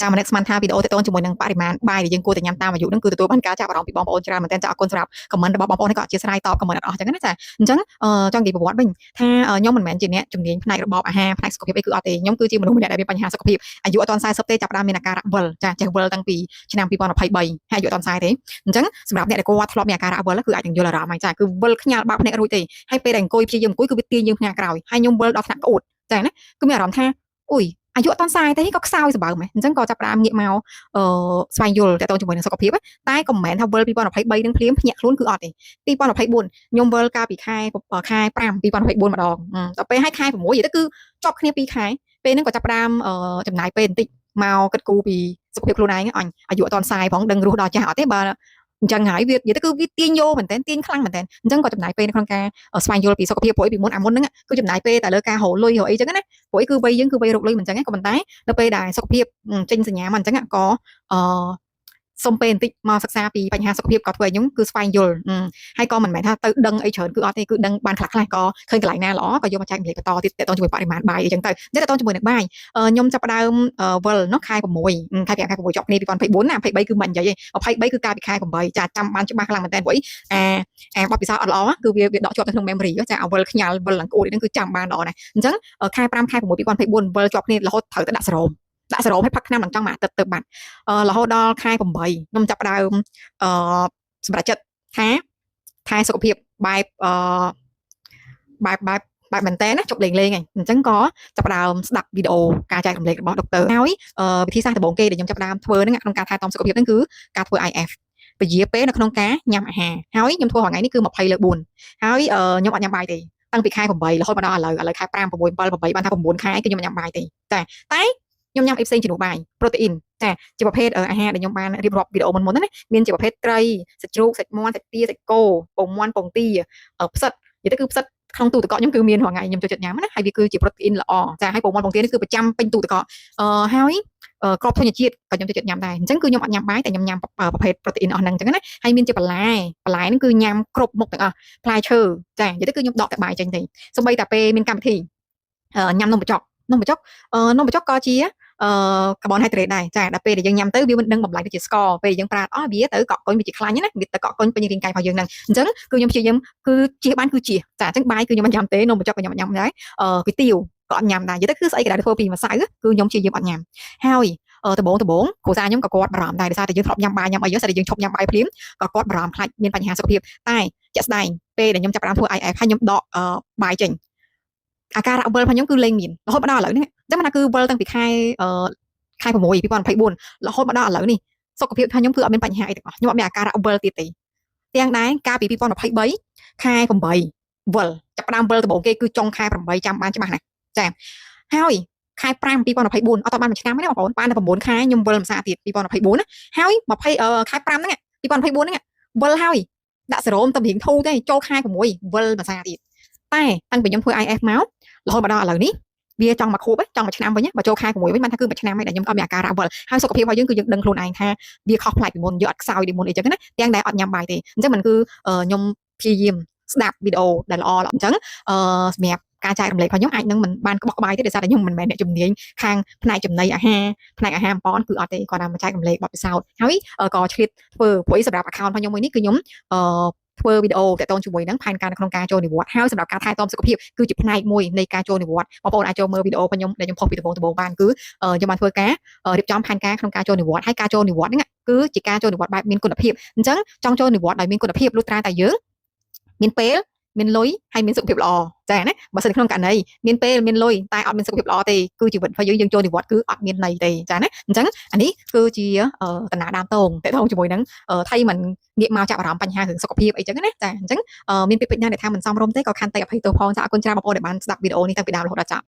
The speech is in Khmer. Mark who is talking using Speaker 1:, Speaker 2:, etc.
Speaker 1: ចាំម្នាក់ស្មានថាវីដេអូទាក់ទងជាមួយនឹងបរិមាណបាយដែលយើងគួរតែញ៉ាំតាមអាយុហ្នឹងគឺទទួលបានការចាប់អារម្មណ៍ពីបងប្អូនច្រើនមែនទែនចាអរគុណសម្រាប់ខមមិនរបស់បងប្អូននេះក៏អធិស្ឋានតបខមមិនអត់អស់ចឹងណាចាអញ្ចឹងចង់និយាយប្រវត្តិវិញថាខ្ញុំមិនមែនជាអ្នកជំនាញផ្នែករបបអាហារផ្នែកសុខភាពអីគឺអត់ទេខ្ញុំគឺជាមនុស្សម្នាក់ដែលមានបញ្ហាសុខភាពអាយុអត់ទាន់40ទេចាប់ផ្ដើមមានអាការៈវិលចាចេះវិលតាំងពីឆ្នាំ2023ហើយអាយុអត់ទាន់40ទេអញ្ចឹងសម្រាប់អ្នកដែលគាត់ធ្លាប់មានអាការៈវិលគឺអាចនឹងយល់អារម្មណ៍ហើយចាគឺវិលខ្ញាល់បើកភ្នែករួចទេហើយពេលដែលអង្គុយព្យាយាមអង្គុយគឺវាទាញយើងផ្នែកក្រោយហើយខ្ញុំវិលដល់ថ្នាក់ក្អួតចាណាគឺមានអារម្មណ៍ថាអុយអាយុអត់ទាន់40ទេក៏ខ្សោយសម្បើមហ្នឹងអញ្ចឹងក៏ចាប់ផ្ដើមងាកមកស្វែងយល់តទៅជាមួយនឹងសុខភាពតែក៏មិនមែនថាវិល2023នឹងភ្លាមភ្ញាក់ខ្លួនគឺអត់ទេ2024ខ្ញុំវិលកាលពីខែ5 2024ម្ដងដល់ពេលឲ្យខែ6និយាយទៅគឺជាប់គ្នា2ខែពេលហ្នឹងក៏ចាប់ផ្ដើមចំណាយពេលបន្តិចមកគិតគូរពីសុខភាពខ្លួនឯងអញអាយុអត់ទាន់40ផងដឹងរស់ដល់ចាស់អត់ទេបើអញ្ចឹងហើយវានិយាយទៅគឺវាទាញយកមែនតើទាញខ្លាំងមែនតើអញ្ចឹងក៏ចំណាយពេលនៅក្នុងការស្វែងយល់ពីសុខភាពព្រោះពីមុនហ្នឹងគឺចំណាយពេលតែលើការរកលុយរកអីចឹងណាព្រោះគឺវ័យយើងគឺវ័យរកលុយមិនចឹងក៏ប៉ុន្តែនៅពេលដែលសុខភាពចេញសញ្ញាមកអញ្ចឹងក៏សុំពេលបន្តិចមកសិក្សាពីបញ្ហាសុខភាពក៏ធ្វើឲ្យខ្ញុំគឺស្វែងយល់ហើយក៏មិនមែនថាទៅដឹងអីច្រើនគឺអត់ទេគឺដឹងបានខ្លះក៏ឃើញកន្លែងណាល្អក៏យកមកចែកម្លែកបន្តទៀតតទៅជាមួយបរិមាណបាយអីចឹងទៅតែតទៅជាមួយនឹងបាយខ្ញុំចាប់ផ្ដើមវិលនោះខែ6ខែ5ខែ6ជាប់គ្នា2024ណា23គឺមិននិយាយទេ23គឺកាលពីខែ8ចាចាំបានច្បាស់ខ្លាំងមែនតើព្រោះអាបបពិសោធន៍អត់ល្អគឺវាដកជាប់នៅក្នុង memory ចាអាវិលខ្ញាល់វិលឡើងក្អួតហ្នឹងគឺចាំបានល្អណាស់អញ្ចឹងខែ5ខែ6 2024វិលជាប់គ្នារហូតត្រូវទៅដាក់សេរ៉ូមឲ្យផឹកថ្នាំឡើងចង់មួយអាទិត្យទៅបាត់រហូតដល់ខែ8ខ្ញុំចាប់ផ្ដើមសម្រាប់ចិត្តថាថែសុខភាពបែបមែនតើណាជប់លេងហើយអញ្ចឹងក៏ចាប់ផ្ដើមស្ដាប់វីដេអូការចែករំលែករបស់ដុកទ័រហើយវិធីសាស្ត្រដំបូងគេដែលខ្ញុំចាប់ផ្ដើមធ្វើហ្នឹងក្នុងការថែទាំសុខភាពហ្នឹងគឺការធ្វើ IF ពជាពេលនៅក្នុងការញ៉ាំអាហារហើយខ្ញុំធ្វើរាល់ថ្ងៃនេះគឺ20/4ហើយខ្ញុំអត់ញ៉ាំបាយទេតាំងពីខែ8រហូតមកដល់ឥឡូវខែ5 6 7 8បានថា9ខែគឺខ្ញុំញ៉ាំបាយទេតែខ្ញុំញ៉ាំអីផ្សេងជំនួសបាយប្រូតេអ៊ីនចាជាប្រភេទអាហារដែលខ្ញុំបានរៀបរាប់វីដេអូមុនហ្នឹងណាមានជាប្រភេទត្រីសាច់ជ្រូកសាច់មាន់សាច់ទាសាច់គោពងមាន់ពងទាផ្សិតនិយាយទៅគឺផ្សិតក្នុងទូទឹកកកខ្ញុំគឺមានរាល់ថ្ងៃខ្ញុំចូលចិត្តញ៉ាំណាហើយវាគឺជាប្រូតេអ៊ីនល្អចាហើយពងមាន់ពងទានេះគឺប្រចាំពេញទូទឹកកកហើយក្របធញ្ញជាតិក៏ខ្ញុំចូលចិត្តញ៉ាំដែរអញ្ចឹងគឺខ្ញុំអត់ញ៉ាំបាយតែខ្ញុំញ៉ាំប្រភេទប្រូតេអ៊ីនអស់ហ្នឹងអញ្ចឹងណាហើយមានជាបន្លែហ្នឹងគឺញ៉ាំគ្រប់មុខទាំងអស់ផ្លែឈើចានិយាយទៅគឺខ្ញុំដកតែបាយចេញទេសូម្បីតែពេលមានកម្មវិធីញ៉ាំនំបញ្ចុកក៏ជាកាបូនហៃដ្រេតដែរចាដល់ពេលដែលយើងញ៉ាំទៅវាមិនដឹងបំលែងទៅជាស្ករពេលយើងប្រើអស់វាទៅកកកុញវាជាខ្លាញ់ណាវាទៅកកកុញពេញរាងកាយរបស់យើងហ្នឹងអញ្ចឹងគឺខ្ញុំព្យាយាមគឺជៀសបានគឺជៀសចាអញ្ចឹងបាយគឺខ្ញុំមិនញ៉ាំទេនំបញ្ចុកក៏ខ្ញុំមិនញ៉ាំដែរគុយទាវក៏អត់ញ៉ាំដែរនិយាយទៅគឺស្អីក៏ដែលធ្វើពីម្សៅគឺខ្ញុំព្យាយាមអត់ញ៉ាំហើយដំបូងគ្រូសាខ្ញុំក៏គាត់បារម្ភដែរដោយសារតែយើងធ្លាប់ញ៉ាំបាយញ៉ាំអីយើងស្អីយើងឈប់ញ៉ាំបាយភ្លាមក៏គាត់បារម្ភខ្លាចមានបញ្ហាសុខភាពតែជាក់ស្ដែងពេលដែលខ្ញុំចាប់ផ្ដើមធ្វើ IF ហើយខ្ញុំដកបាយចេញអាការៈវិលរបស់ខ្ញុំគឺលែងមានរហូតមកដល់ឥឡូវនេះអញ្ចឹងមិនថាគឺវិលតាំងពីខែ6 2024រហូតមកដល់ឥឡូវនេះសុខភាពរបស់ខ្ញុំគឺអត់មានបញ្ហាអីទាំងអស់ខ្ញុំអត់មានអាការៈវិលទៀតទេទាំងដែរកាលពី2023ខែ8វិលចាប់ផ្ដើមវិលដំបូងគេគឺចុងខែ8ចាំបានច្បាស់ណាស់ចាហើយខែ5 2024អត់តបានមួយឆ្នាំទេបងប្អូនបានតែ9ខែខ្ញុំវិលម្សាទៀត2024ណាហើយ20ខែ5ហ្នឹង2024ហ្នឹងវិលហើយដាក់សេរ៉ូមតែរៀងធូរទេចូលខែ6វិលម្សាទៀតតែតាំងពីខ្ញុំធ្វើ IF មករហូតមកដល់ឥឡូវនេះវាចង់មកខួបចង់មួយឆ្នាំវិញបើចូលខែ6វិញបានថាគឺមួយឆ្នាំហើយដែលខ្ញុំអត់មានអាការៈវិលហើយសុខភាពរបស់យើងគឺយើងដឹងខ្លួនឯងថាវាខុសប្លែកពីមុនយើងអត់ខ្សោយពីមុនអីចឹងណាទាំងដែលអត់ញ៉ាំបាយទេអញ្ចឹងមិនគឺខ្ញុំព្យាយាមស្ដាប់វីដេអូដែលល្អអញ្ចឹងសម្រាប់ការចែករំលែករបស់ខ្ញុំអាចនឹងមិនបានក្បោះក្បាយទេដោយសារតែខ្ញុំមិនមែនអ្នកជំនាញខាងផ្នែកចំណីអាហារផ្នែកអាហារបំពន់គឺអត់ទេគាត់តែមកចែករំលែកបទពិសោធន៍ហើយក៏ឆ្លៀតធ្វើព្រោះសម្រាប់ account របស់ខ្ញុំមួយនេះគឺខ្ញុំធ្វើវីដេអូតាក់ទងជាមួយនឹងផែនការនៅក្នុងការចូលនិវត្តន៍ហើយសម្រាប់ការថែទាំសុខភាពគឺជាផ្នែកមួយនៃការចូលនិវត្តន៍បងប្អូនអាចចូលមើលវីដេអូរបស់ខ្ញុំដែលខ្ញុំផុសពីដំបូងបានគឺខ្ញុំបានធ្វើការរៀបចំផែនការក្នុងការចូលនិវត្តន៍ហើយការចូលនិវត្តន៍ហ្នឹងគឺជាការចូលនិវត្តន៍បែបមានគុណភាពអញ្ចឹងចង់ចូលនិវត្តន៍ដោយមានគុណភាពលុះត្រាតែយើងមានពេលមានលុយហើយមានសុខភាពល្អចាណាបើសិនក្នុងករណីមានពេលមានលុយតែអត់មានសុខភាពល្អទេគឺជីវិតរបស់យើងចូលនិវត្តន៍គឺអត់មានន័យទេចាណាអញ្ចឹងអានេះគឺជាដំណើរដើមតងតេតងជាមួយនឹងថៃមិនងាកមកចាប់អារម្មណ៍បញ្ហារឿងសុខភាពអីចឹងណាចាអញ្ចឹងមានពាក្យពេចន៍ណាដែលថាមិនសមរម្យទេក៏ខន្តីអភ័យទោសផងចាអរគុណច្រើនបងប្អូនដែលបានស្ដាប់វីដេអូនេះតាំងពីដើមរហូតដល់ចប់